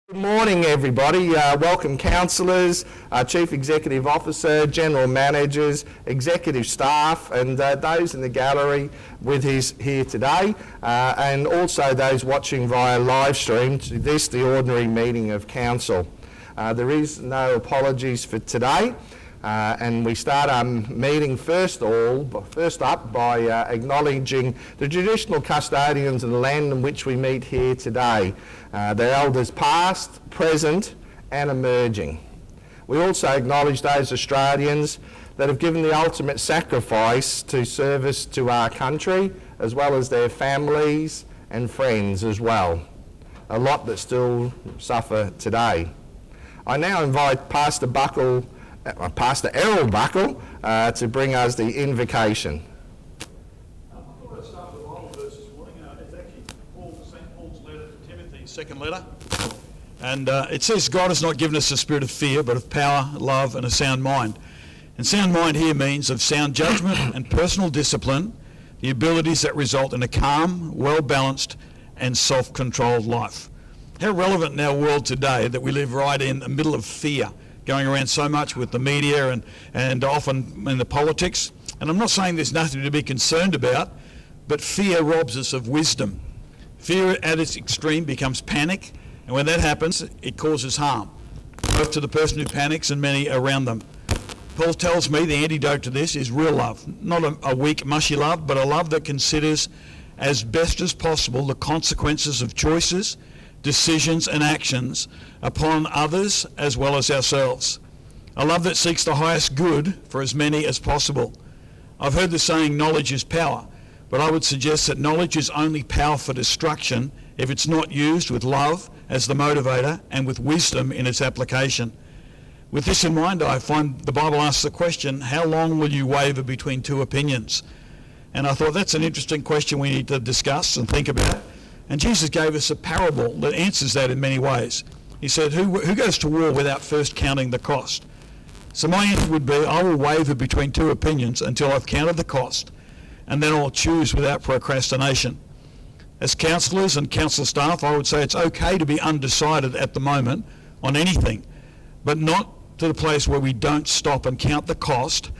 Good morning, everybody. Welcome councillors, Chief Executive Officer, General Managers, Executive Staff and those in the gallery with us here today and also those watching via live stream to this, the ordinary meeting of Council. There is no apologies for today and we start our meeting first up by acknowledging the traditional custodians of the land in which we meet here today. Their elders past, present and emerging. We also acknowledge those Australians that have given the ultimate sacrifice to service to our country, as well as their families and friends as well. A lot that still suffer today. I now invite Pastor Errol Buckle to bring us the invocation. Second letter, and it says God has not given us a spirit of fear but of power, love and a sound mind. And sound mind here means of sound judgment and personal discipline, the abilities that result in a calm, well-balanced and self-controlled life. How relevant in our world today that we live right in the middle of fear going around so much with the media and often in the politics. And I'm not saying there's nothing to be concerned about, but fear robs us of wisdom. Fear at its extreme becomes panic, and when that happens, it causes harm, both to the person who panics and many around them. Paul tells me the antidote to this is real love, not a weak, mushy love, but a love that considers as best as possible the consequences of choices, decisions and actions upon others as well as ourselves. A love that seeks the highest good for as many as possible. I've heard the saying, knowledge is power. But I would suggest that knowledge is only power for destruction if it's not used with love as the motivator and with wisdom in its application. With this in mind, I find the Bible asks the question, how long will you waver between two opinions? And I thought that's an interesting question we need to discuss and think about. And Jesus gave us a parable that answers that in many ways. He said, who goes to war without first counting the cost? So my answer would be, I will waver between two opinions until I've counted the cost, and then I'll choose without procrastination. As councillors and council staff, I would say it's okay to be undecided at the moment on anything, but not to the place where we don't stop and count the cost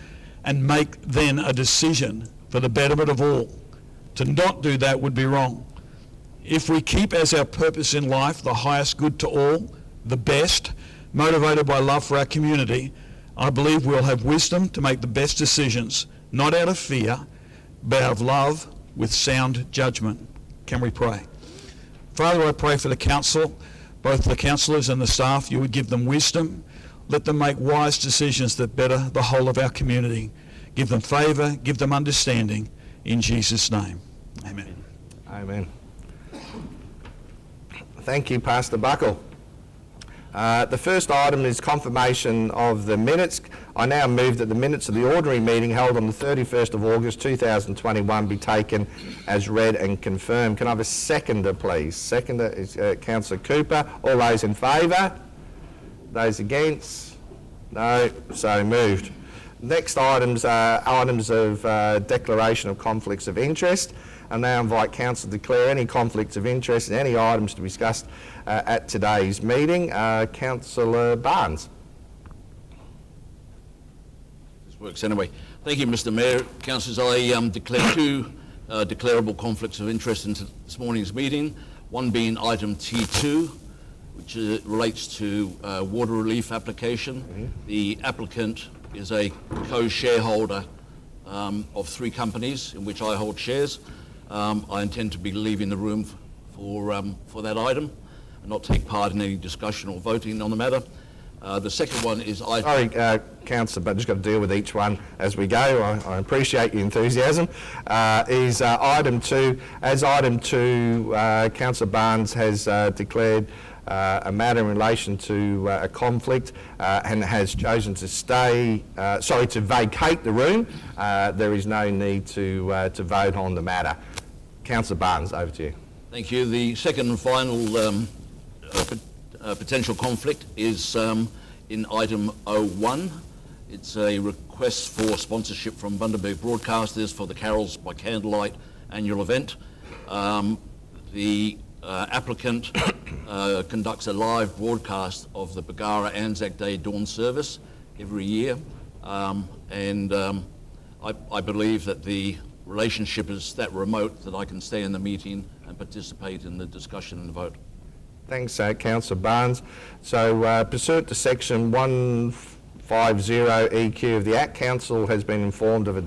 and make then a decision for the betterment of all. To not do that would be wrong. If we keep as our purpose in life the highest good to all, the best, motivated by love for our community, I believe we'll have wisdom to make the best decisions, not out of fear, but out of love with sound judgment. Can we pray? Father, I pray for the council, both the councillors and the staff, you would give them wisdom. Let them make wise decisions that better the whole of our community. Give them favour, give them understanding. In Jesus' name, amen. Amen. Thank you, Pastor Buckle. The first item is confirmation of the minutes. I now move that the minutes of the ordinary meeting held on the 31st of August 2021 be taken as read and confirmed. Can I have a seconder, please? Seconder is Councillor Cooper. All those in favour? Those against? No, so moved. Next items are items of declaration of conflicts of interest. I now invite Council to declare any conflicts of interest and any items to be discussed at today's meeting. Councillor Barnes. This works anyway. Thank you, Mr Mayor. Councillors, I declare two declarable conflicts of interest in this morning's meeting. One being item T2, which relates to water relief application. Mm-hmm. The applicant is a co-shareholder of three companies in which I hold shares. I intend to be leaving the room for that item and not take part in any discussion or voting on the matter. The second one is item... Sorry, Councillor, but just got to deal with each one as we go. I appreciate your enthusiasm. Is item 2. As item 2, Councillor Barnes has declared a matter in relation to a conflict and has chosen to to vacate the room. There is no need to vote on the matter. Councillor Barnes, over to you. Thank you. The second and final potential conflict is in item 01. It's a request for sponsorship from Bundaberg Broadcasters for the Carols by Candlelight annual event. The applicant conducts a live broadcast of the Bargara Anzac Day dawn service every year, and I believe that the relationship is that remote that I can stay in the meeting and participate in the discussion and the vote. Thanks, Councillor Barnes. So, pursuant to section 150EQ of the Act, Council has been informed of a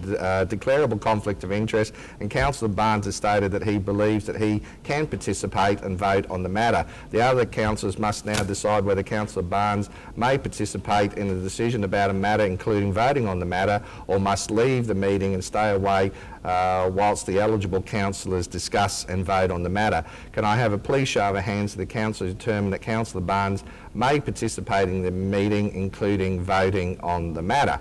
declarable conflict of interest, and Councillor Barnes has stated that he believes that he can participate and vote on the matter. The other councillors must now decide whether Councillor Barnes may participate in the decision about a matter, including voting on the matter, or must leave the meeting and stay away whilst the eligible councillors discuss and vote on the matter. Can I have a please show of hands of the council to determine that Councillor Barnes may participate in the meeting, including voting on the matter?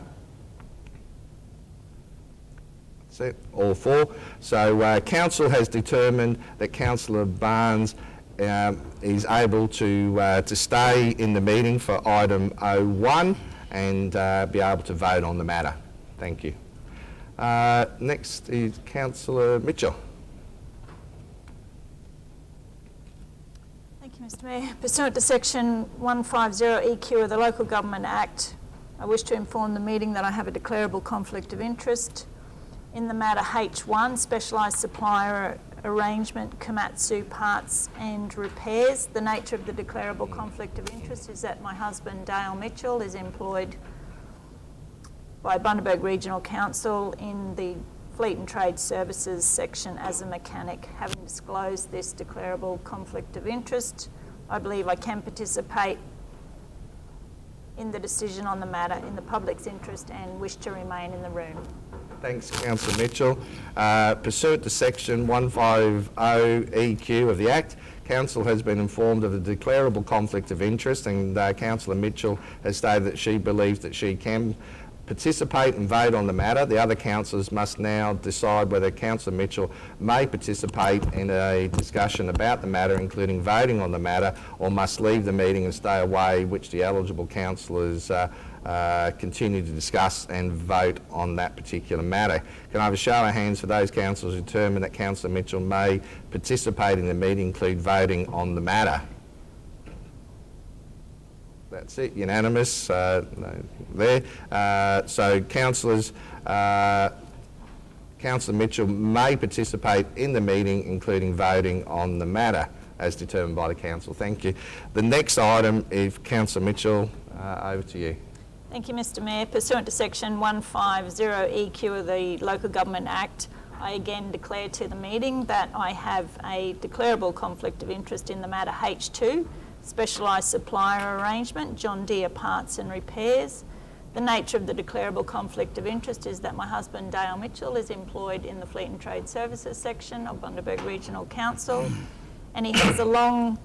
That's it, all four. So council has determined that Councillor Barnes is able to stay in the meeting for item 01 and be able to vote on the matter. Thank you. Next is Councillor Mitchell. Thank you, Mr Mayor. Pursuant to section 150EQ of the Local Government Act, I wish to inform the meeting that I have a declarable conflict of interest in the matter H1, Specialised Supplier Arrangement, Komatsu Parts and Repairs. The nature of the declarable conflict of interest is that my husband, Dale Mitchell, is employed by Bundaberg Regional Council in the Fleet and Trade Services section as a mechanic. Having disclosed this declarable conflict of interest, I believe I can participate in the decision on the matter in the public's interest and wish to remain in the room. Thanks, Councillor Mitchell. Pursuant to section 150EQ of the Act, Council has been informed of a declarable conflict of interest, and Councillor Mitchell has stated that she believes that she can participate and vote on the matter. The other councillors must now decide whether Councillor Mitchell may participate in a discussion about the matter, including voting on the matter, or must leave the meeting and stay away, which the eligible councillors continue to discuss and vote on that particular matter. Can I have a show of hands for those councillors who determine that Councillor Mitchell may participate in the meeting, include voting on the matter? That's it, unanimous no, there. So councillors, Councillor Mitchell may participate in the meeting, including voting on the matter as determined by the council. Thank you. The next item is Councillor Mitchell, over to you. Thank you, Mr Mayor. Pursuant to section 150EQ of the Local Government Act, I again declare to the meeting that I have a declarable conflict of interest in the matter H2, Specialised Supplier Arrangement, John Deere Parts and Repairs. The nature of the declarable conflict of interest is that my husband, Dale Mitchell, is employed in the Fleet and Trade Services section of Bundaberg Regional Council, and he has a long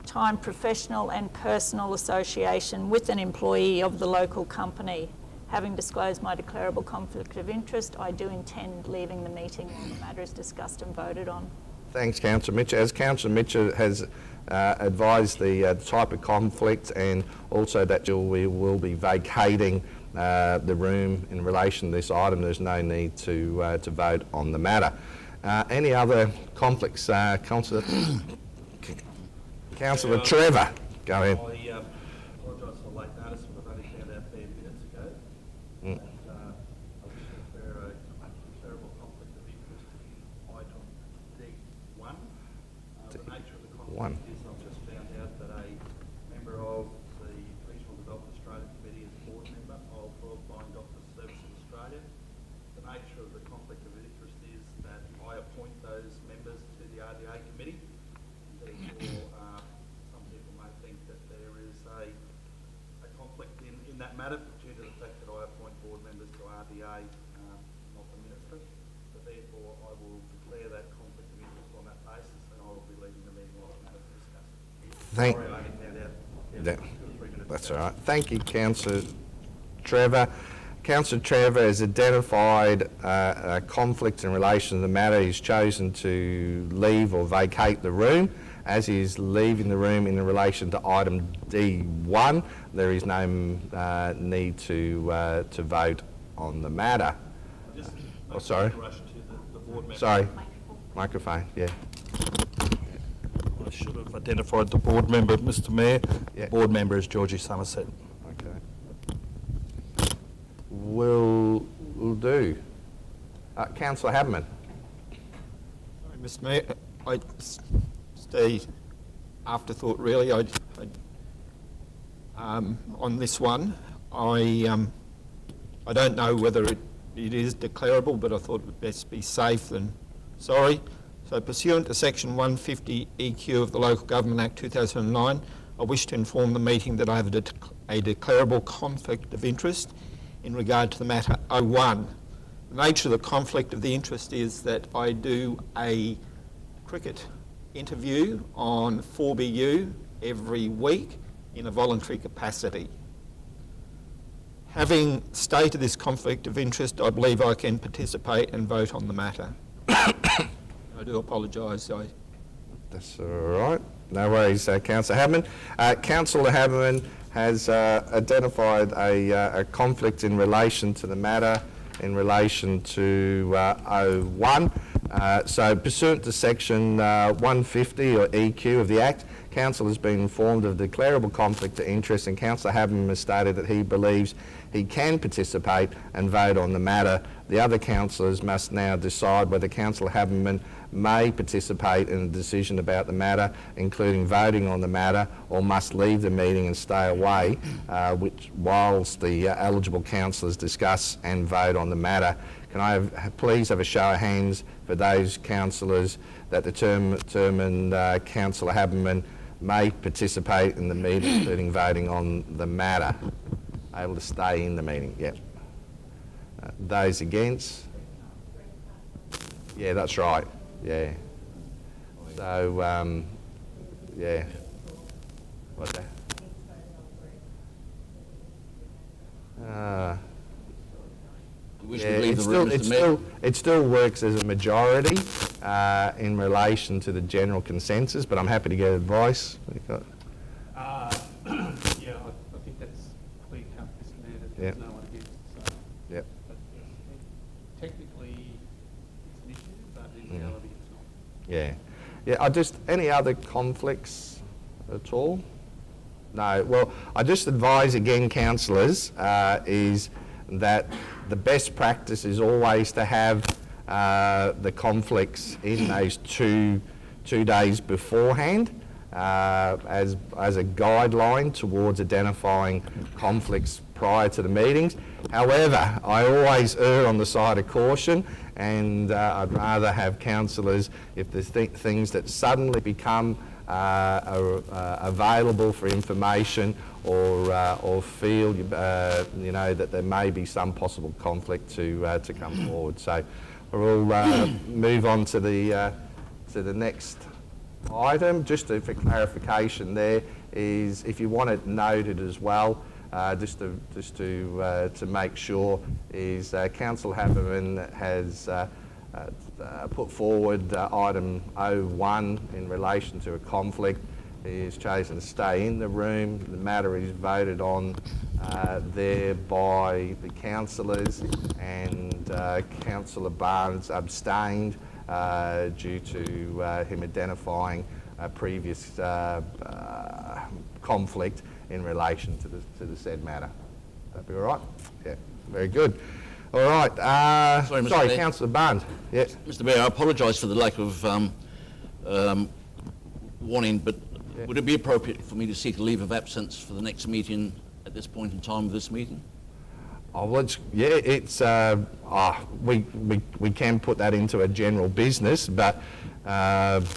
time professional and personal association with an employee of the local company. Having disclosed my declarable conflict of interest, I do intend leaving the meeting when the matter is discussed and voted on. Thanks, Councillor Mitchell. As Councillor Mitchell has advised the type of conflict, and also that we will be vacating the room in relation to this item, there's no need to vote on the matter. Any other conflicts, Councillor? Councillor Trevor, go ahead. I apologise for late notice, but I've only found out 10 minutes ago. And I wish to declare a declarable conflict of interest in item D1. The nature of the conflict is I've just found out that a member of the Regional Development Australia Committee is a board member of Royal Flying Doctors Services Australia. The nature of the conflict of interest is that I appoint those members to the RDA committee. Therefore, some people may think that there is a conflict in that matter due to the fact that I appoint board members to RDA, not the minister. So therefore, I will declare that conflict of interest on that basis, and I will be leaving the meeting while the matter is discussed. Sorry, I only found out 2 or 3 minutes That's ago. all right. Thank you, Councillor Trevor. Councillor Trevor has identified a conflict in relation to the matter. He's chosen to leave or vacate the room. As he is leaving the room in relation to item D1, there is no need to vote on the matter. Just Oh, sorry. rush to the board member. Sorry, microphone, yeah. I should have identified the board member, Mr Mayor. Yeah. The board member is Georgie Somerset. Okay. Will do. Councillor Haberman. Sorry, Mr Mayor, just afterthought really. On this one, I don't know whether it is declarable, but I thought it would best be safe than sorry. So pursuant to section 150 EQ of the Local Government Act 2009, I wish to inform the meeting that I have a declarable conflict of interest in regard to the matter 01. The nature of the conflict of the interest is that I do a cricket interview on 4BU every week in a voluntary capacity. Having stated this conflict of interest, I believe I can participate and vote on the matter. I do apologise. That's all right. No worries, Councillor Haberman. Councillor Haberman has identified a conflict in relation to the matter in relation to 01. So pursuant to section 150 or EQ of the Act, Council has been informed of a declarable conflict of interest, and Councillor Haberman has stated that he believes he can participate and vote on the matter. The other councillors must now decide whether Councillor Haberman may participate in a decision about the matter, including voting on the matter, or must leave the meeting and stay away whilst the eligible councillors discuss and vote on the matter. Can I please have a show of hands for those councillors that determine Councillor Haberman may participate in the meeting, including voting on the matter? Able to stay in the meeting? Yep. Those against? Yeah, that's right. Yeah. So, yeah. What's that? You wish to leave the room, Mr. Mayor? It still works as a majority in relation to the general consensus, but I'm happy to get advice. Yeah, I think that's clear cut, Mr Mayor, that there's Yep. no one against. So Yep. technically, it's an issue, but in reality, it's not. Yeah. Yeah, any other conflicts at all? No. Well, I just advise again, councillors, is that the best practice is always to have the conflicts in those two days beforehand as a guideline towards identifying conflicts prior to the meetings. However, I always err on the side of caution, and I'd rather have councillors, if there's things that suddenly become available for information or feel that there may be some possible conflict to come forward. So we'll move on to the next item. Just for clarification, there is, if you want it noted as well, just to make sure, is Councillor Haberman has put forward item 01 in relation to a conflict. He has chosen to stay in the room. The matter is voted on there by the councillors, and Councillor Barnes abstained due to him identifying a previous conflict in relation to the said matter. That'd be all right? Yeah, very good. All right. Sorry, Mr. Mayor. Councillor Barnes. Yes. Mr. Mayor, I apologise for the lack of warning, but would it be appropriate for me to seek a leave of absence for the next meeting at this point in time of this meeting? Oh, well, it's we can put that into a general business, but yeah. Just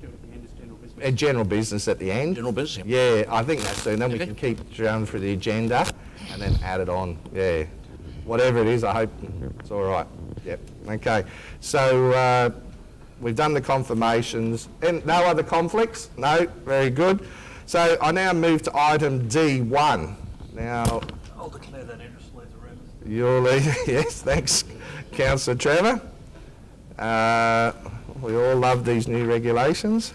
do it at the end as general business. A general business at the end. General business? Yeah, I think that's it. And then we Okay. can keep going through the agenda and then add it on. Yeah. Whatever it is, I hope it's all right. Yep. Okay. So we've done the confirmations. And no other conflicts? No? Very good. So I now move to item D1. Now, I'll declare that interest leaves the room. you're leaving. Yes, thanks, Councillor Trevor. We all love these new regulations.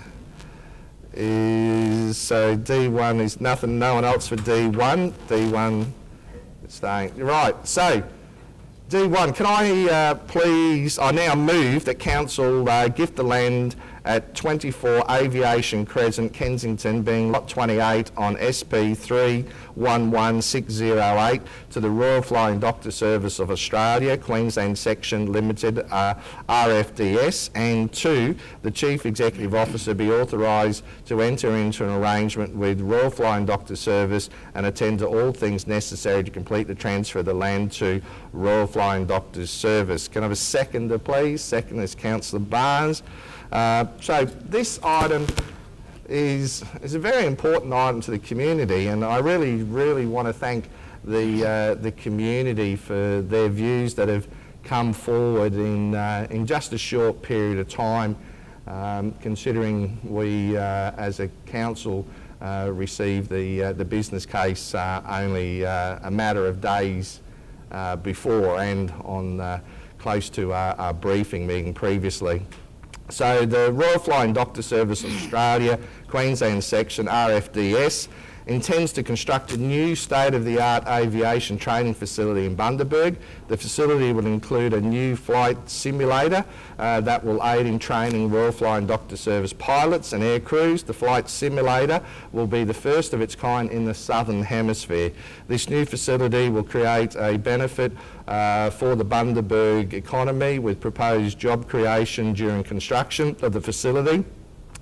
So D1 is nothing, no one else for D1. D1 is staying. Right, so D1, can I please, I now move that Council gift the land at 24 Aviation Crescent, Kensington, being lot 28 on SP 311608 to the Royal Flying Doctor Service of Australia, Queensland Section Limited, RFDS, and 2, the Chief Executive Officer be authorised to enter into an arrangement with Royal Flying Doctor Service and attend to all things necessary to complete the transfer of the land to Royal Flying Doctors Service. Can I have a seconder, please? Second is Councillor Barnes. So this item is a very important item to the community, and I really want to thank the community for their views that have come forward in just a short period of time, considering we as a council received the business case only a matter of days before, and on close to our briefing meeting previously. So the Royal Flying Doctor Service of Australia, Queensland Section, RFDS, intends to construct a new state-of-the-art aviation training facility in Bundaberg. The facility will include a new flight simulator that will aid in training Royal Flying Doctor Service pilots and air crews. The flight simulator will be the first of its kind in the Southern Hemisphere. This new facility will create a benefit for the Bundaberg economy with proposed job creation during construction of the facility,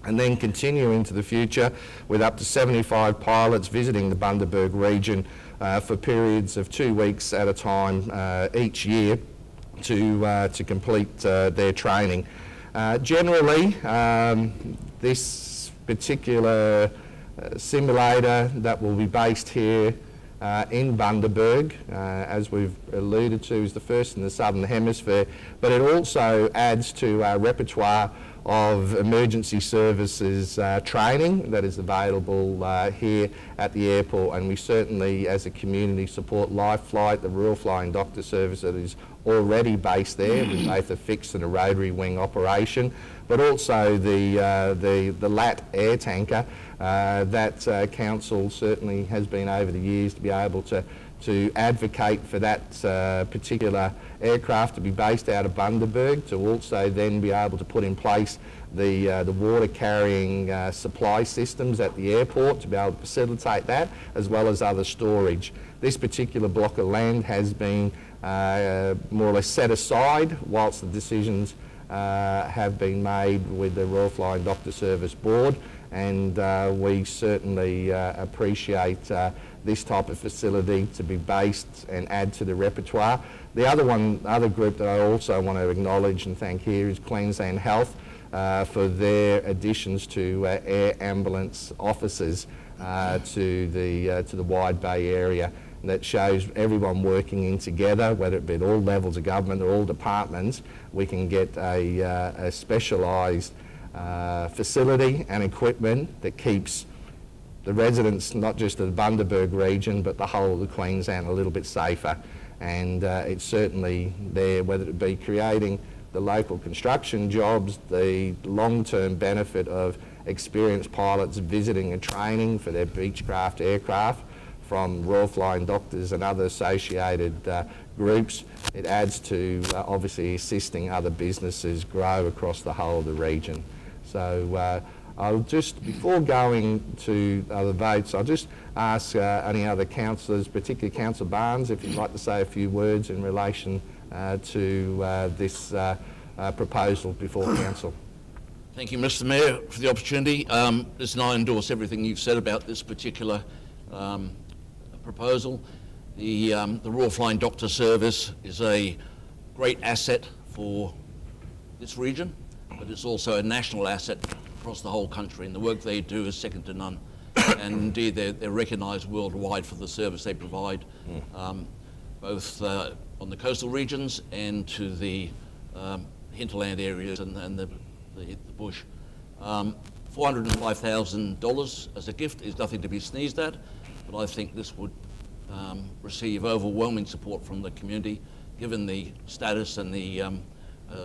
and then continue into the future with up to 75 pilots visiting the Bundaberg region for periods of 2 weeks at a time each year to complete their training. Generally, this particular simulator that will be based here in Bundaberg, as we've alluded to, is the first in the Southern Hemisphere, but it also adds to our repertoire of emergency services training that is available here at the airport, and we certainly as a community support Life Flight, the Royal Flying Doctor Service that is already based there with both a fixed and a rotary wing operation, but also the LAT air tanker that Council certainly has been over the years to be able to advocate for that particular aircraft to be based out of Bundaberg, to also then be able to put in place the water carrying supply systems at the airport to be able to facilitate that, as well as other storage. This particular block of land has been more or less set aside whilst the decisions have been made with the Royal Flying Doctor Service Board, and we certainly appreciate this type of facility to be based and add to the repertoire. The other group that I also want to acknowledge and thank here is Queensland Health for their additions to air ambulance officers to the Wide Bay area. And that shows everyone working in together, whether it be at all levels of government or all departments, we can get a specialised facility and equipment that keeps the residents, not just of the Bundaberg region, but the whole of the Queensland a little bit safer. And it's certainly there, whether it be creating the local construction jobs, the long-term benefit of experienced pilots visiting and training for their Beechcraft aircraft from Royal Flying Doctors and other associated groups. It adds to obviously assisting other businesses grow across the whole of the region. So I'll just, before going to other votes, I'll just ask any other councillors, particularly Councillor Barnes, if you'd like to say a few words in relation to this proposal before Council. Thank you, Mr. Mayor, for the opportunity. Listen, I endorse everything you've said about this particular proposal. The Royal Flying Doctor Service is a great asset for this region, but it's also a national asset across the whole country, and the work they do is second to none. And indeed, they're recognised worldwide for the service they provide, both on the coastal regions and to the hinterland areas and the bush. $405,000 as a gift is nothing to be sneezed at, but I think this would receive overwhelming support from the community, given the status and the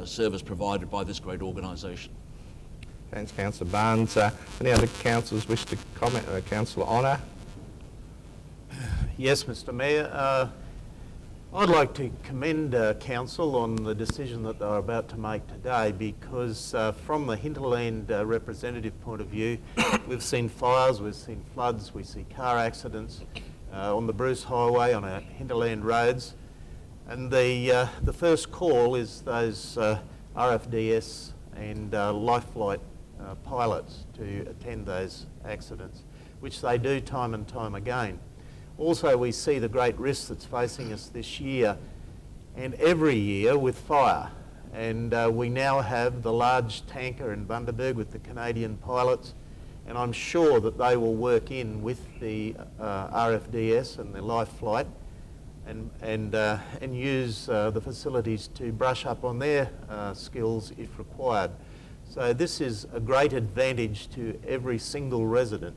service provided by this great organisation. Thanks, Councillor Barnes. Any other councillors wish to comment? Councillor Honour? Yes, Mr. Mayor. I'd like to commend Council on the decision that they're about to make today, because from the hinterland representative point of view, we've seen fires, we've seen floods, we see car accidents on the Bruce Highway, on our hinterland roads, and the first call is those RFDS and life flight pilots to attend those accidents, which they do time and time again. Also, we see the great risk that's facing us this year and every year with fire. And we now have the large tanker in Bundaberg with the Canadian pilots, and I'm sure that they will work in with the RFDS and the life flight and use the facilities to brush up on their skills if required. So this is a great advantage to every single resident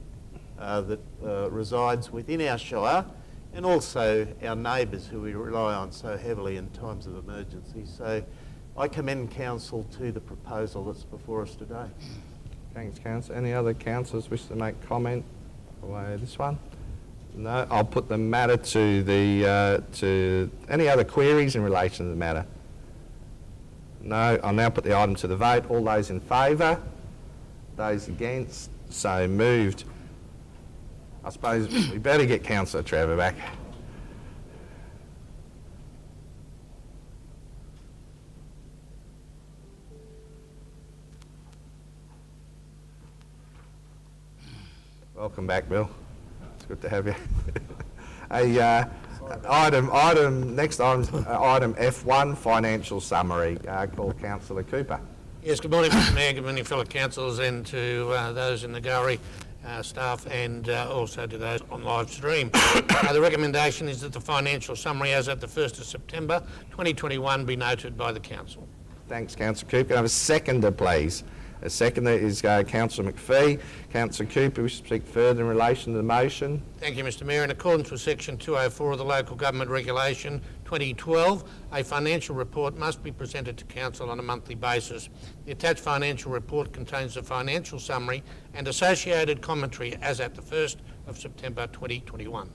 that resides within our shire, and also our neighbours who we rely on so heavily in times of emergency. So I commend Council to the proposal that's before us today. Thanks, Councillor. Any other councillors wish to make comment on this one? No. I'll put the matter to the to any other queries in relation to the matter. No. I'll now put the item to the vote. All those in favour? Those against? So moved. I suppose we better get Councillor Trevor back. Welcome back, Bill. It's good to have you. Next item, item F1, financial summary. Call Councillor Cooper. Yes, good morning, Mr Mayor, good morning, fellow councillors, and to those in the gallery, staff, and also to those on live stream. The recommendation is that the financial summary as at the 1st of September 2021 be noted by the Council. Thanks, Councillor Cooper. Can I have a seconder, please? A seconder is Councillor McPhee. Councillor Cooper, we should speak further in relation to the motion. Thank you, Mr Mayor. In accordance with Section 204 of the Local Government Regulation 2012, a financial report must be presented to Council on a monthly basis. The attached financial report contains the financial summary and associated commentary as at the 1st of September 2021.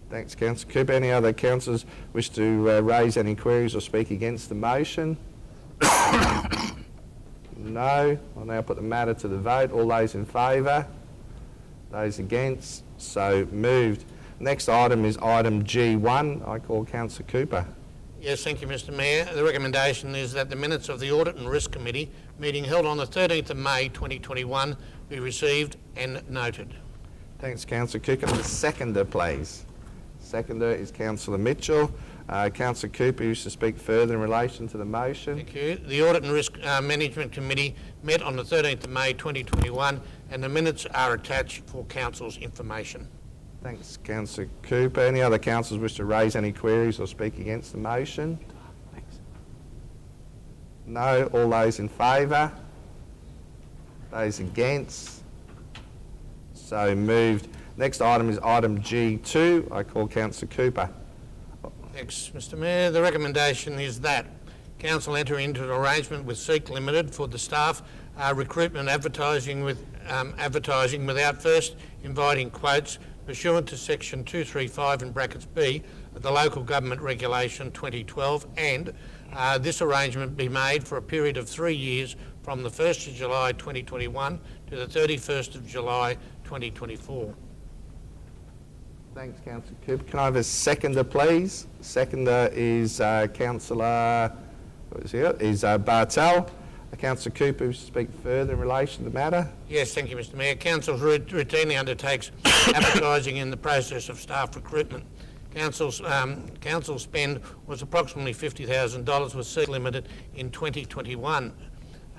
Thanks, Councillor Cooper. Any other councillors wish to raise any queries or speak against the motion? No. I'll now put the matter to the vote. All those in favour? Those against? So moved. Next item is item G1. I call Councillor Cooper. Yes, thank you, Mr Mayor. The recommendation is that the minutes of the Audit and Risk Committee meeting held on the 13th of May 2021 be received and noted. Thanks, Councillor Cooper. The seconder, please. Seconder is Councillor Mitchell. Councillor Cooper used to speak further in relation to the motion. Thank you. The Audit and Risk Management Committee met on the 13th of May 2021 and the minutes are attached for Council's information. Thanks, Councillor Cooper. Any other councillors wish to raise any queries or speak against the motion? Thanks. No. All those in favour? Those against? So moved. Next item is item G2. I call Councillor Cooper. Thanks, Mr Mayor. The recommendation is that Council enter into an arrangement with Seek Limited for the staff recruitment advertising without first inviting quotes pursuant to Section 235 in brackets B of the Local Government Regulation 2012, and this arrangement be made for a period of 3 years from the 1st of July 2021 to the 31st of July 2024. Thanks, Councillor Cooper. Can I have a seconder, please? Seconder is Councillor Bartel. Councillor Cooper will speak further in relation to the matter. Yes, thank you, Mr Mayor. Council routinely undertakes advertising in the process of staff recruitment. Council's spend was approximately $50,000 with Seek Limited in 2020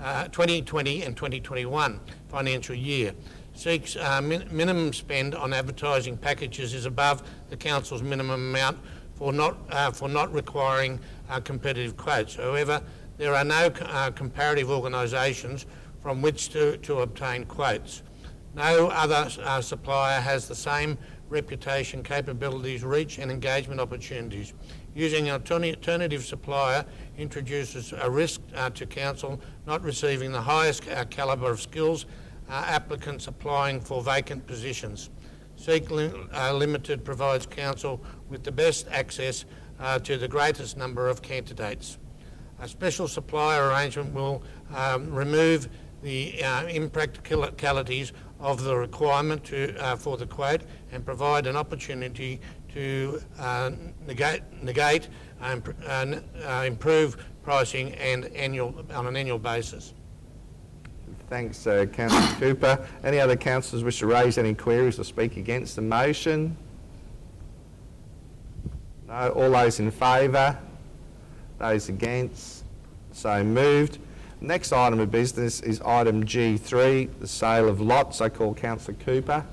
and 2021 financial year. Seek's minimum spend on advertising packages is above the Council's minimum amount for not requiring competitive quotes. However, there are no comparative organisations from which to obtain quotes. No other supplier has the same reputation, capabilities, reach and engagement opportunities. Using an alternative supplier introduces a risk to Council not receiving the highest calibre of skills applicants applying for vacant positions. Seek Limited provides Council with the best access to the greatest number of candidates. A special supply arrangement will remove the impracticalities of the requirement for the quote and provide an opportunity to negate and improve pricing on an annual basis. Thanks, Councillor Cooper. Any other councillors wish to raise any queries or speak against the motion? No. All those in favour? Those against? So moved. Next item of business is item G3, the sale of lots. I call Councillor Cooper.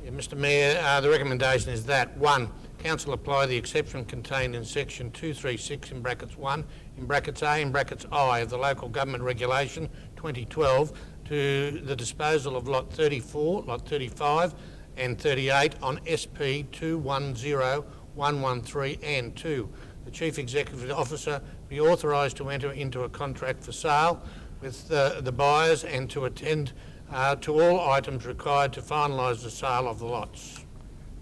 Yeah, Mr Mayor, the recommendation is that 1. Council apply the exception contained in section 236 in brackets 1, in brackets A, in brackets I of the Local Government Regulation 2012 to the disposal of lot 34, lot 35 and 38 on SP 210113 and 2. The Chief Executive Officer be authorised to enter into a contract for sale with the buyers and to attend to all items required to finalise the sale of the lots.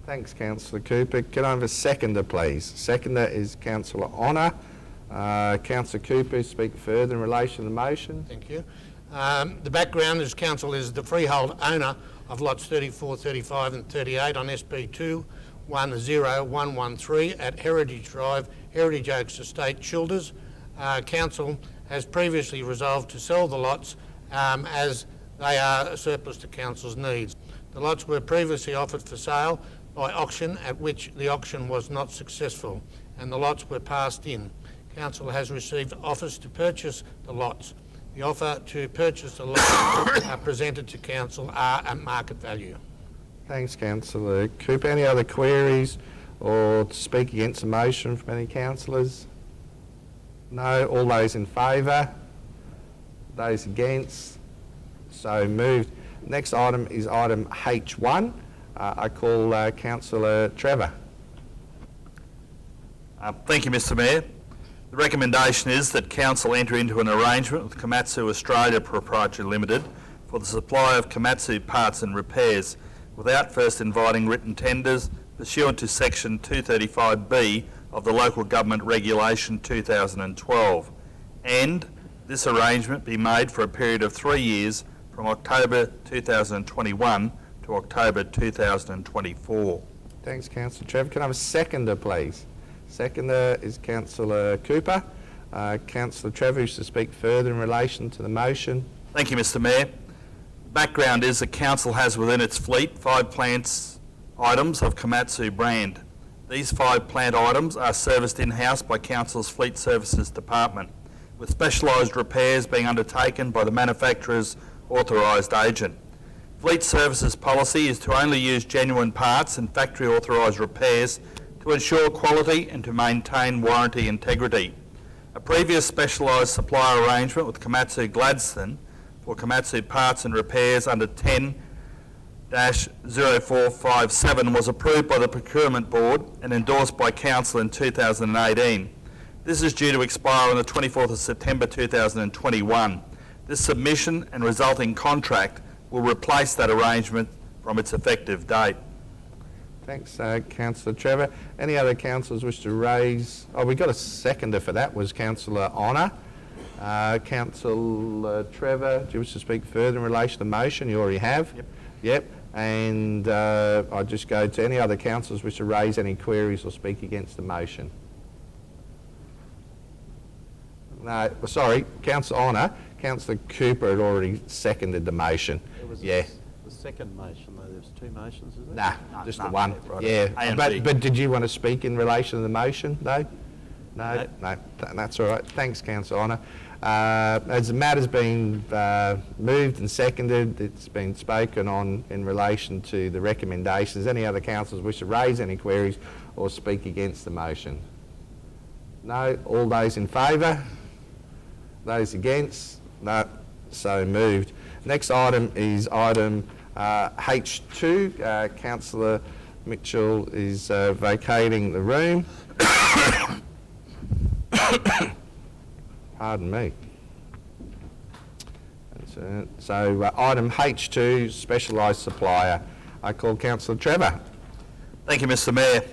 Thanks, Councillor Cooper. Can I have a seconder, please? Seconder is Councillor Honour. Councillor Cooper, speak further in relation to the motion. Thank you. The background is Council is the freehold owner of lots 34, 35 and 38 on SP 210113 at Heritage Drive, Heritage Oaks Estate, Childers. Council has previously resolved to sell the lots as they are surplus to Council's needs. The lots were previously offered for sale by auction, at which the auction was not successful, and the lots were passed in. Council has received offers to purchase the lots. The offer to purchase the lots presented to Council are at market value. Thanks, Councillor Cooper. Any other queries or to speak against the motion from any councillors? No. All those in favour? Those against? So moved. Next item is item H1. I call Councillor Trevor. Thank you, Mr Mayor. The recommendation is that Council enter into an arrangement with Komatsu Australia Proprietary Limited for the supply of Komatsu parts and repairs without first inviting written tenders pursuant to section 235B of the Local Government Regulation 2012, and this arrangement be made for a period of 3 years from October 2021 to October 2024. Thanks, Councillor Trevor. Can I have a seconder, please? Seconder is Councillor Cooper. Councillor Trevor used to speak further in relation to the motion. Thank you, Mr Mayor. Background is the Council has within its fleet 5 plants items of Komatsu brand. These 5 plant items are serviced in-house by Council's Fleet Services Department, with specialised repairs being undertaken by the manufacturer's authorised agent. Fleet Services policy is to only use genuine parts and factory authorised repairs to ensure quality and to maintain warranty integrity. A previous specialised supply arrangement with Komatsu Gladstone for Komatsu parts and repairs under 10-0457 was approved by the Procurement Board and endorsed by Council in 2018. This is due to expire on the 24th of September 2021. This submission and resulting contract will replace that arrangement from its effective date. Thanks, Councillor Trevor. Any other councillors wish to raise? Oh, we got a seconder for that, was Councillor Honour. Councillor Trevor, do you wish to speak further in relation to the motion? You already have? Yep. And I'll just go to any other councillors wish to raise any queries or speak against the motion. No, sorry, Councillor Honour. Councillor Cooper had already seconded the motion. The second motion, though. There's 2 motions, is there? Nah, just the one. Right. Yeah, A and B. but did you want to speak in relation to the motion, though? No, that's all right. Thanks, Councillor Honour. As the matter's been moved and seconded, it's been spoken on in relation to the recommendations. Any other councillors wish to raise any queries or speak against the motion? No. All those in favour? Those against? No. So moved. Next item is item H2. Councillor Mitchell is vacating the room. Pardon me. So item H2, specialised supplier. I call Councillor Trevor. Thank you, Mr Mayor.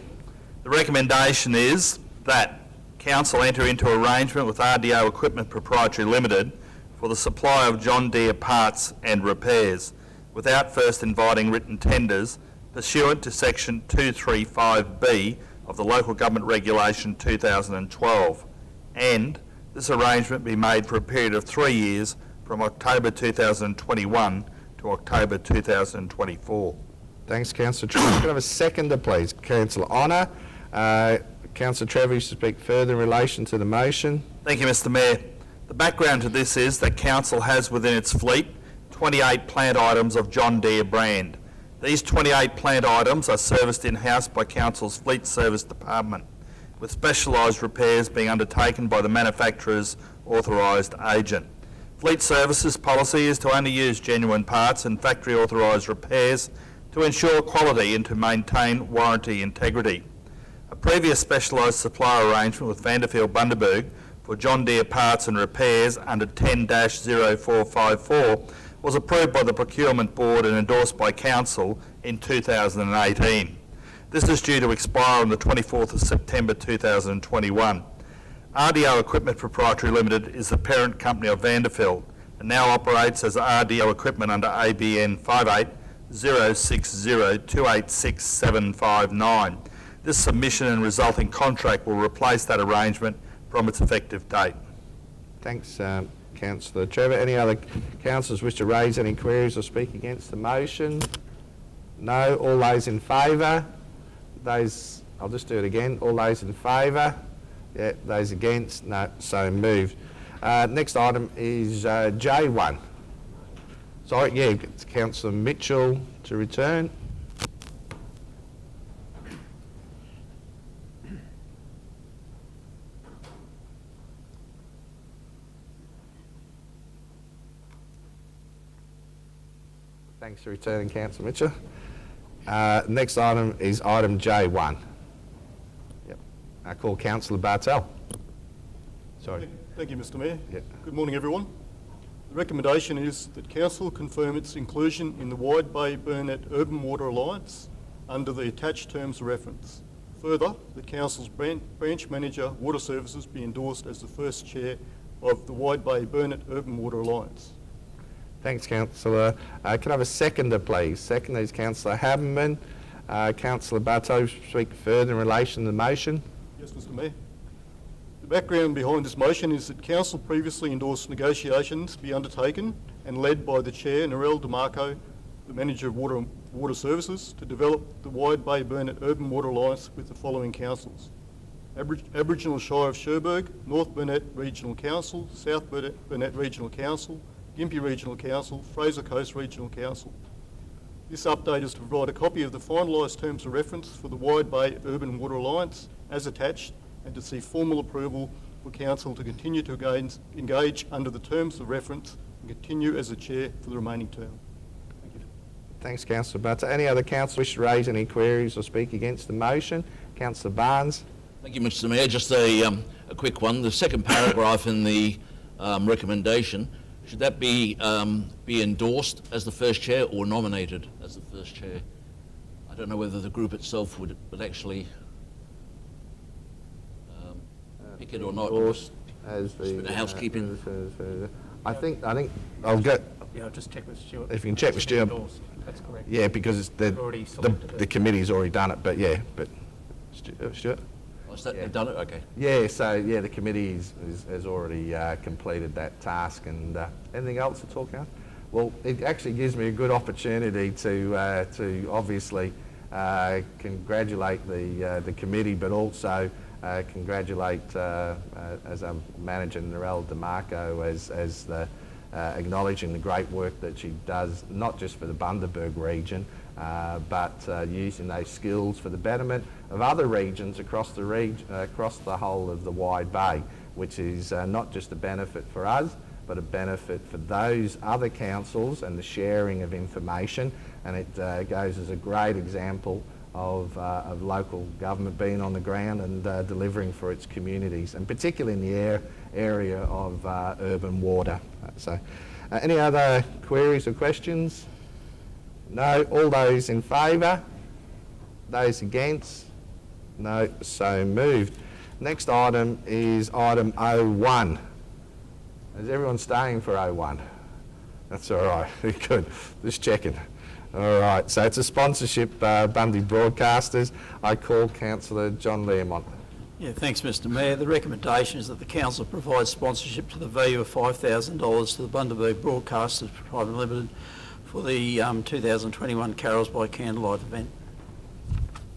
The recommendation is that Council enter into arrangement with RDO Equipment Proprietary Limited for the supply of John Deere parts and repairs without first inviting written tenders pursuant to Section 235B of the Local Government Regulation 2012, and this arrangement be made for a period of 3 years from October 2021 to October 2024. Thanks, Councillor Trevor. Can I have a seconder, please? Councillor Honour. Councillor Trevor, you speak further in relation to the motion. Thank you, Mr Mayor. The background to this is that Council has within its fleet 28 plant items of John Deere brand. These 28 plant items are serviced in-house by Council's Fleet Service Department, with specialised repairs being undertaken by the manufacturer's authorised agent. Fleet Services policy is to only use genuine parts and factory authorised repairs to ensure quality and to maintain warranty integrity. A previous specialised supply arrangement with Bundaberg for John Deere parts and repairs under 10-0454 was approved by the Procurement Board and endorsed by Council in 2018. This is due to expire on the 24th of September 2021. RDO Equipment Proprietary Limited is the parent company of Vanderfield and now operates as RDO Equipment under ABN 580602865759. This submission and resulting contract will replace that arrangement from its effective date. Thanks, Councillor Trevor. Any other councillors wish to raise any queries or speak against the motion? No. All those in favour? Those, I'll just do it again. All those in favour? Yeah. Those against? No. So moved. Next item is J1. Sorry, yeah, it's Councillor Mitchell to return. Thanks for returning, Councillor Mitchell. Next item is item J1. Yep. I call Councillor Bartel. Sorry. Thank you, Mr Mayor. Yep. Good morning, everyone. The recommendation is that Council confirm its inclusion in the Wide Bay Burnett Urban Water Alliance under the attached terms of reference. Further, that Council's branch manager, Water Services, be endorsed as the first chair of the Wide Bay Burnett Urban Water Alliance. Thanks, Councillor. Can I have a seconder, please? Seconder is Councillor Haberman. Councillor Bartow, speak further in relation to the motion. Yes, Mr Mayor. The background behind this motion is that Council previously endorsed negotiations be undertaken and led by the Chair, Narelle DeMarco, the Manager of Water Services, to develop the Wide Bay Burnett Urban Water Alliance with the following councils: Aboriginal Shire of Cherbourg, North Burnett Regional Council, South Burnett Regional Council, Gympie Regional Council, Fraser Coast Regional Council. This update is to provide a copy of the finalised terms of reference for the Wide Bay Urban Water Alliance as attached, and to see formal approval for Council to continue to engage under the terms of reference and continue as the Chair for the remaining term. Thank you. Thanks, Councillor Bartow. Any other councillor wish to raise any queries or speak against the motion? Councillor Barnes. Thank you, Mr Mayor. Just a quick one. The second paragraph in the recommendation, should that be endorsed as the first chair or nominated as the first chair? I don't know whether the group itself would actually pick it or not. Endorsed as Just a bit of housekeeping. I think I'll get. Yeah, I'll just check with Stuart. If you can check with Stuart. That's correct. Yeah, because it's Already selected the committee's already done it, but yeah, but Stuart. Oh, is that they've done it? Okay. Yeah, so yeah, the committee has already completed that task. And anything else to talk about? Well, it actually gives me a good opportunity to obviously congratulate the committee, but also congratulate as I'm managing Narelle DeMarco as the acknowledging the great work that she does, not just for the Bundaberg region, but using those skills for the betterment of other regions across the whole of the Wide Bay, which is not just a benefit for us, but a benefit for those other councils and the sharing of information. And it goes as a great example of local government being on the ground and delivering for its communities, and particularly in the area of urban water. So, any other queries or questions? No. All those in favour? Those against? No. So moved. Next item is item 01. Is everyone staying for 01? That's all right. Good. Just checking. All right. So it's a sponsorship, Bundy Broadcasters. I call Councillor John Learmont. Yeah, thanks, Mr. Mayor. The recommendation is that the council provide sponsorship to the value of $5,000 to the Bundaberg Broadcasters Private Limited for the 2021 Carols by Candlelight event.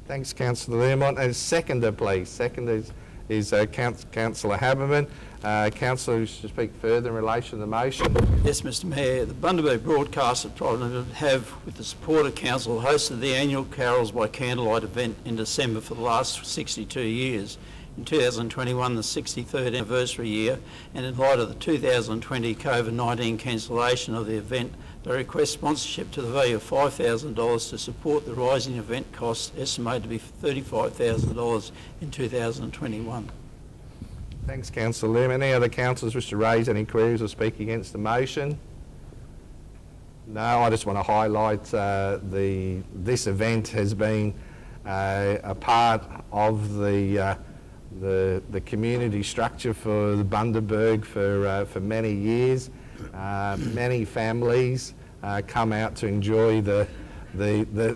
Thanks, Councillor Learmont. And seconder, please. Seconder is Councillor Haberman. Councillor, wish to speak further in relation to the motion? Yes, Mr. Mayor. The Bundaberg Broadcasters Private Limited have, with the support of council, hosted the annual Carols by Candlelight event in December for the last 62 years. In 2021, the 63rd anniversary year, and in light of the 2020 COVID-19 cancellation of the event, they request sponsorship to the value of $5,000 to support the rising event costs, estimated to be $35,000 in 2021. Thanks, Councillor Lim. Any other councillors wish to raise any queries or speak against the motion? No, I just want to highlight this event has been a part of the community structure for the Bundaberg for many years. Many families come out to enjoy the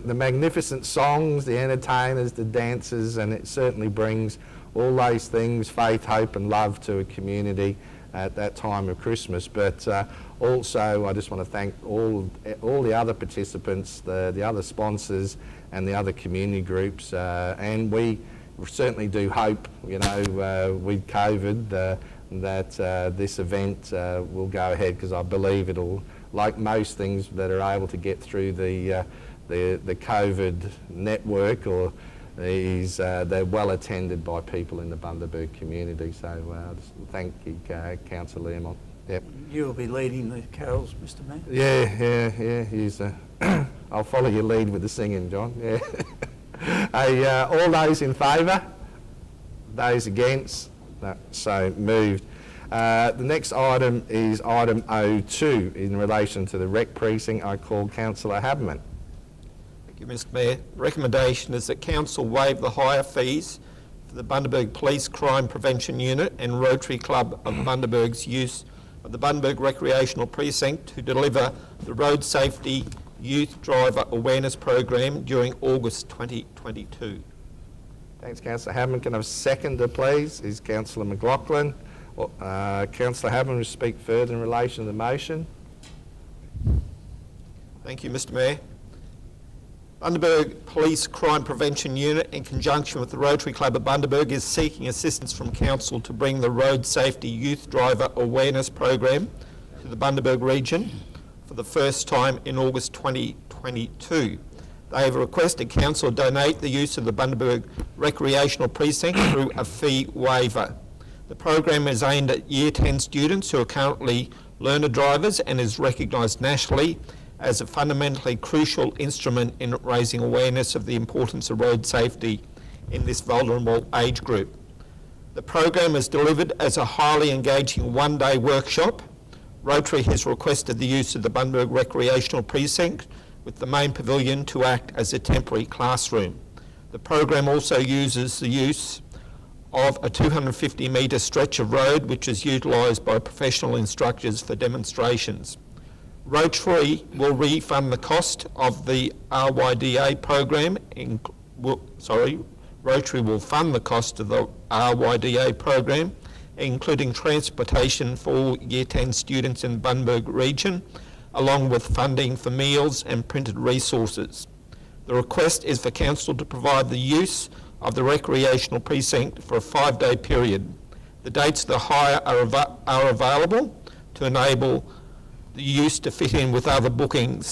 magnificent songs, the entertainers, the dancers, and it certainly brings all those things, faith, hope and love to a community at that time of Christmas. But also I just want to thank all the other participants, the other sponsors and the other community groups, and we certainly do hope, you know, with COVID that this event will go ahead, because I believe it'll, like most things that are able to get through the COVID network, or they're well attended by people in the Bundaberg community. So just thank you, Councillor Learmont. Yep. You will be leading the carols, Mr. Mayor? Yeah. He's, I'll follow your lead with the singing, John. Yeah. All those in favour? Those against? No, so moved. The next item is item 02 in relation to the rec precinct. I call Councillor Haberman. Thank you, Mr. Mayor. Recommendation is that council waive the higher fees for the Bundaberg Police Crime Prevention Unit and Rotary Club of Bundaberg's use of the Bundaberg Recreational Precinct to deliver the Road Safety Youth Driver Awareness Program during August 2022. Thanks, Councillor Haberman. Can I have a seconder, please? Is Councillor McLaughlin. Councillor Haberman will speak further in relation to the motion. Thank you, Mr. Mayor. Bundaberg Police Crime Prevention Unit, in conjunction with the Rotary Club of Bundaberg, is seeking assistance from Council to bring the Road Safety Youth Driver Awareness Program to the Bundaberg region for the first time in August 2022. They have requested Council donate the use of the Bundaberg Recreational Precinct through a fee waiver. The program is aimed at Year 10 students who are currently learner drivers and is recognised nationally as a fundamentally crucial instrument in raising awareness of the importance of road safety in this vulnerable age group. The program is delivered as a highly engaging one-day workshop. Rotary has requested the use of the Bundaberg Recreational Precinct with the main pavilion to act as a temporary classroom. The program also uses the use of a 250 metre stretch of road which is utilised by professional instructors for demonstrations. Rotary will refund the cost of the RYDA program, Rotary will fund the cost of the RYDA program, including transportation for all Year 10 students in the Bundaberg region, along with funding for meals and printed resources. The request is for Council to provide the use of the recreational precinct for a 5-day period. The dates of the hire are available to enable the use to fit in with other booking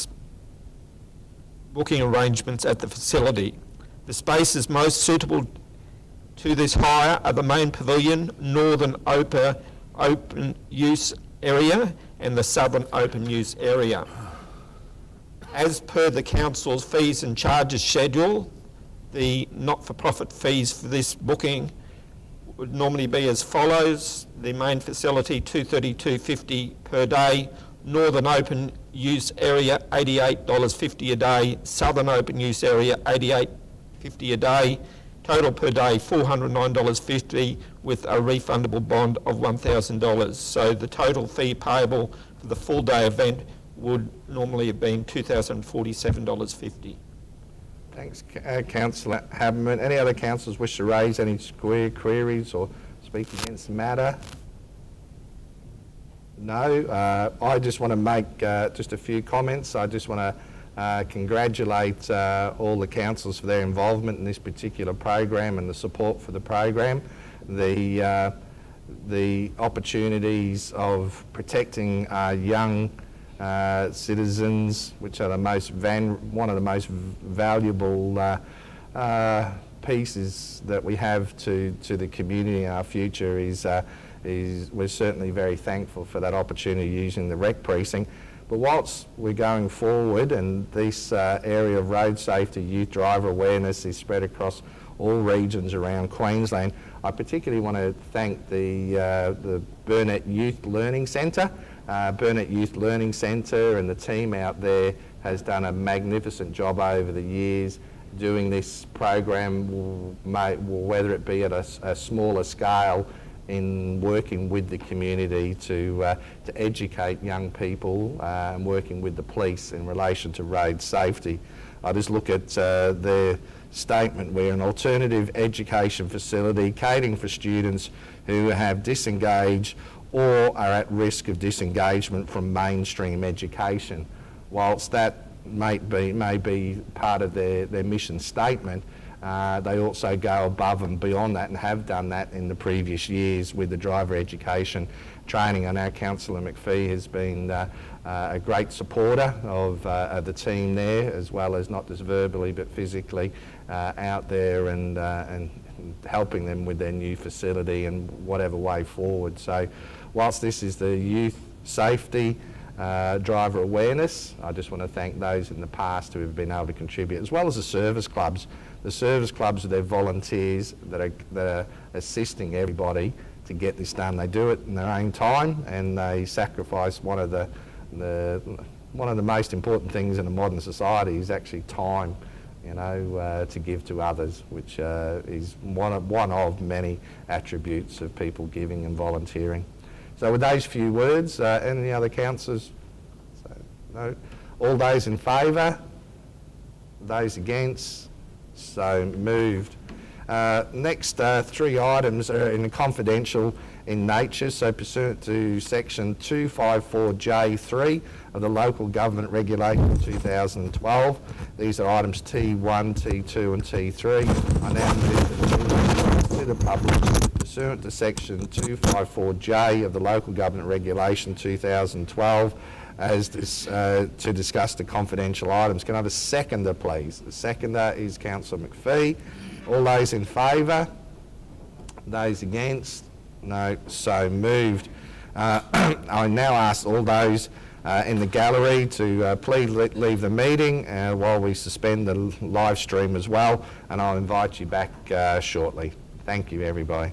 arrangements at the facility. The spaces most suitable to this hire are the main pavilion, northern open use area and the southern open use area. As per the Council's fees and charges schedule, the not-for-profit fees for this booking would normally be as follows. The main facility $232.50 per day, northern open use area $88.50 a day, southern open use area $88.50 a day, Total per day $409.50 with a refundable bond of $1,000. So the total fee payable for the full day event would normally have been $2,047.50. Thanks, Councillor Haberman. Any other councillors wish to raise any queries or speak against the matter? No. I just want to make just a few comments. I just want to congratulate all the councillors for their involvement in this particular program and the support for the program. The opportunities of protecting our young citizens, which are one of the most valuable pieces that we have to the community in our future, is we're certainly very thankful for that opportunity using the rec precinct. But whilst we're going forward, and this area of road safety, youth driver awareness is spread across all regions around Queensland, I particularly want to thank the Burnett Youth Learning Centre. Burnett Youth Learning Centre and the team out there has done a magnificent job over the years doing this program, whether it be at a smaller scale, in working with the community to educate young people and working with the police in relation to road safety. I just look at their statement: we're an alternative education facility catering for students who have disengaged or are at risk of disengagement from mainstream education. Whilst that may be part of their mission statement, they also go above and beyond that and have done that in the previous years with the driver education training. I know Councillor McPhee has been a great supporter of the team there, as well as not just verbally but physically out there and helping them with their new facility in whatever way forward. So whilst this is the youth safety driver awareness, I just want to thank those in the past who have been able to contribute, as well as the service clubs. The service clubs are their volunteers that are assisting everybody to get this done. They do it in their own time, and they sacrifice one of the most important things in a modern society is actually time, to give to others, which is one of many attributes of people giving and volunteering. So with those few words, any other councillors? No. All those in favour? Those against? So moved. Next three items are confidential in nature, so pursuant to section 254J3 of the Local Government Regulation 2012. These are items T1, T2 and T3. I now move to the public pursuant to section 254J of the Local Government Regulation 2012 as this, to discuss the confidential items. Can I have a seconder, please? The seconder is Councillor McPhee. All those in favour? Those against? No. So moved. I now ask all those in the gallery to please leave the meeting while we suspend the live stream as well, and I'll invite you back shortly. Thank you, everybody.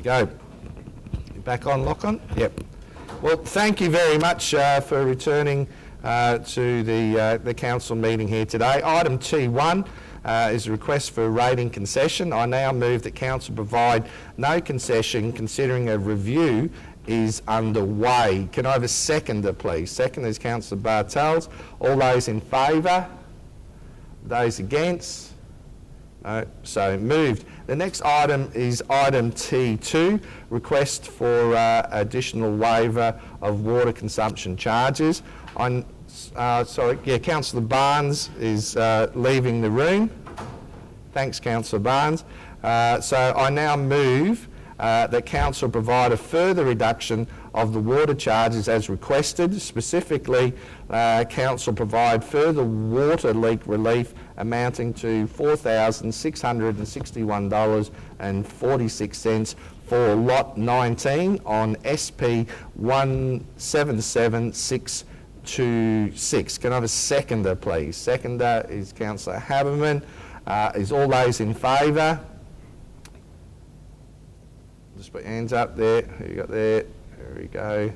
go. You back on, Lachlan? Yep. Well, thank you very much for returning to the council meeting here today. Item T1 is a request for a rating concession. I now move that council provide no concession considering a review is underway. Can I have a seconder, please? Second is Councillor Bartels. All those in favour? Those against? No, so moved. The next item is item T2, request for additional waiver of water consumption charges. Councillor Barnes is leaving the room. Thanks, Councillor Barnes. So I now move that council provide a further reduction of the water charges as requested. Specifically, council provide further water leak relief amounting to $4,661.46 for lot 19 on SP 177626. Can I have a seconder, please? Seconder is Councillor Haberman. Is all those in favour? Just put your hands up there. Who you got there? There we go.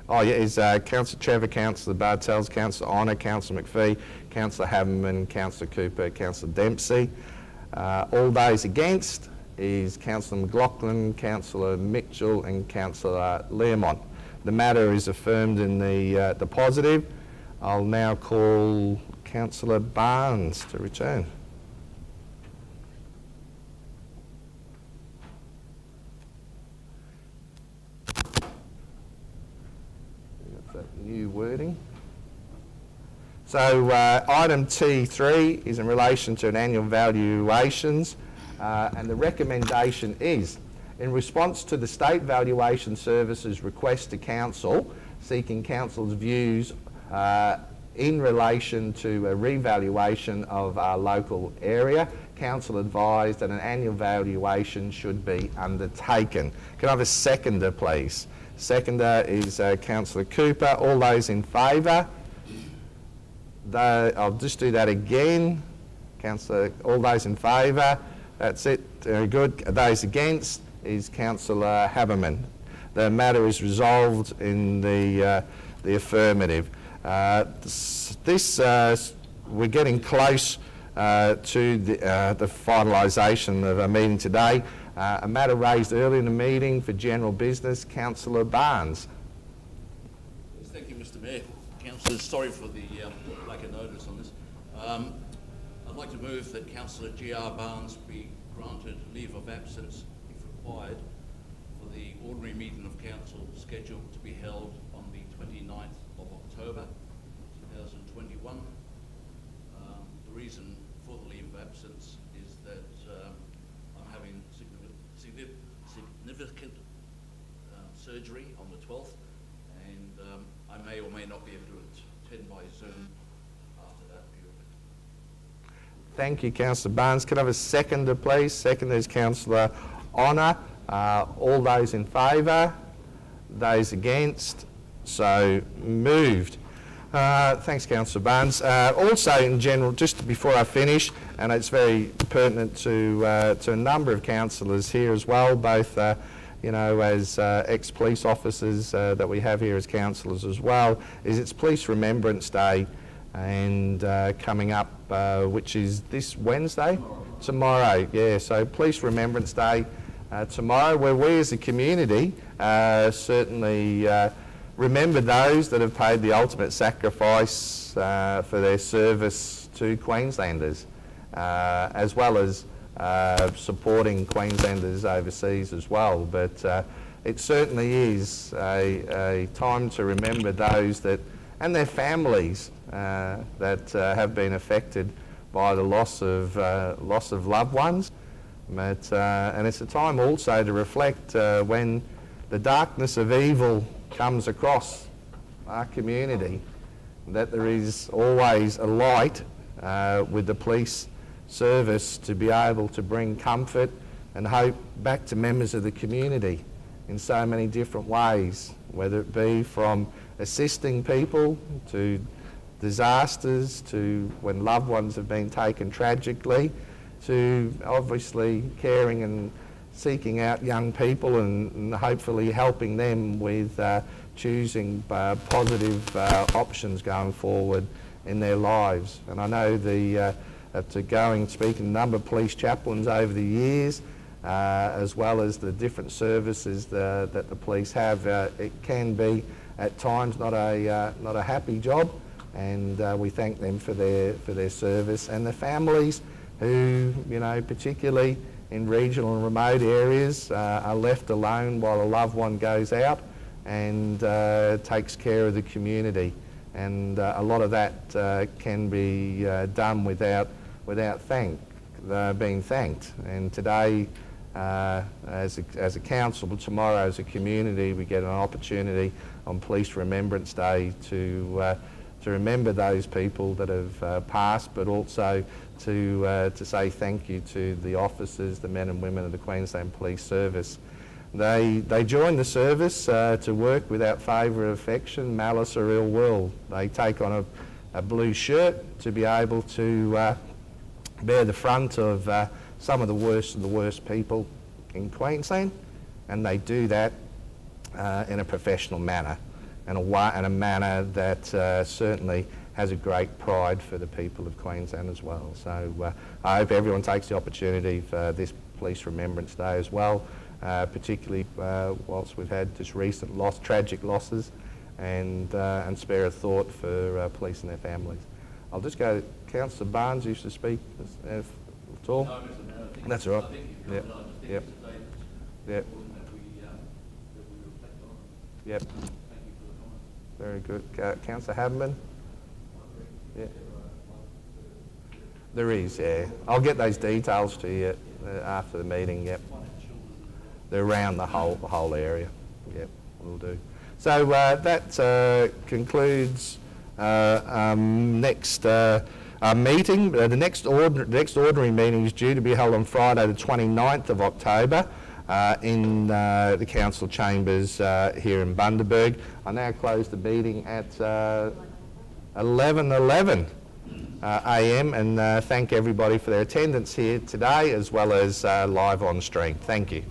Oh yeah, is Councillor Trevor, Councillor Bartels, Councillor Honour, Councillor McPhee, Councillor Haberman, Councillor Cooper, Councillor Dempsey. All those against is Councillor McLaughlin, Councillor Mitchell and Councillor Learmont. The matter is affirmed in the positive. I'll now call Councillor Barnes to return. New wording. So item T3 is in relation to an annual valuations and the recommendation is in response to the State Valuation Services request to Council seeking Council's views in relation to a revaluation of our local area. Council advised that an annual valuation should be undertaken. Can I have a seconder, please? Seconder is Councillor Cooper. All those in favour? I'll just do that again. Councillor, all those in favour? That's it. Very good. Those against is Councillor Haberman. The matter is resolved in the affirmative. We're getting close to the finalisation of our meeting today. A matter raised early in the meeting for general business. Councillor Barnes. Yes, thank you, Mr Mayor. Councillors, sorry for the lack of notice on this. I'd like to move that Councillor G.R. Barnes be granted leave of absence, if required, for the ordinary meeting of Council scheduled to be held on the 29th of October 2021. The reason for the leave of absence is that I'm having significant surgery on the 12th, and I may or may not be able to attend by Zoom after that period. Thank you, Councillor Barnes. Can I have a seconder, please? Seconder is Councillor Honour. All those in favour? Those against? So moved. Thanks, Councillor Barnes. Also, in general, just before I finish, and it's very pertinent to a number of councillors here as well, both as ex-police officers that we have here as councillors as well, is it's Police Remembrance Day, and coming up, which is this Wednesday? Tomorrow, yeah. So Police Remembrance Day tomorrow, where we as a community certainly remember those that have paid the ultimate sacrifice for their service to Queenslanders, as well as supporting Queenslanders overseas as well. But it certainly is a time to remember those that and their families that have been affected by the loss of loved ones. But, and it's a time also to reflect when the darkness of evil comes across our community, that there is always a light with the police service to be able to bring comfort and hope back to members of the community in so many different ways, whether it be from assisting people to disasters, to when loved ones have been taken tragically, to obviously caring and seeking out young people and hopefully helping them with choosing positive options going forward in their lives. And I know after going and speaking to a number of police chaplains over the years, as well as the different services that the police have, it can be at times not a happy job, and we thank them for their service, and the families who, particularly in regional and remote areas, are left alone while a loved one goes out and takes care of the community. And a lot of that can be done without being thanked. And today, as a council, but tomorrow as a community, we get an opportunity on Police Remembrance Day to remember those people that have passed, but also to say thank you to the officers, the men and women of the Queensland Police Service. They join the service to work without favour or affection, malice or ill will. They take on a blue shirt to be able to bear the front of some of the worst people in Queensland, and they do that in a professional manner, and a manner that certainly has a great pride for the people of Queensland as well. So I hope everyone takes the opportunity for this Police Remembrance Day as well, particularly whilst we've had just recent tragic losses, and spare a thought for police and their families. I'll just go to Councillor Barnes, who used to speak at all. No, Mr. Mayor, I think That's all right. I think you've Yep. covered it. I just think Yep. it's a day that's Yep. important that we reflect on. Yep. Thank you for the comments. Very good. Councillor Haberman? Yeah. There is, yeah. I'll get those details to you after the meeting, yep. They're around the whole area. Yep, we'll do. So that concludes next meeting. The next ordinary meeting is due to be held on Friday the 29th of October in the council chambers here in Bundaberg. I now close the meeting at 11:11 a.m. and thank everybody for their attendance here today, as well as live on stream. Thank you.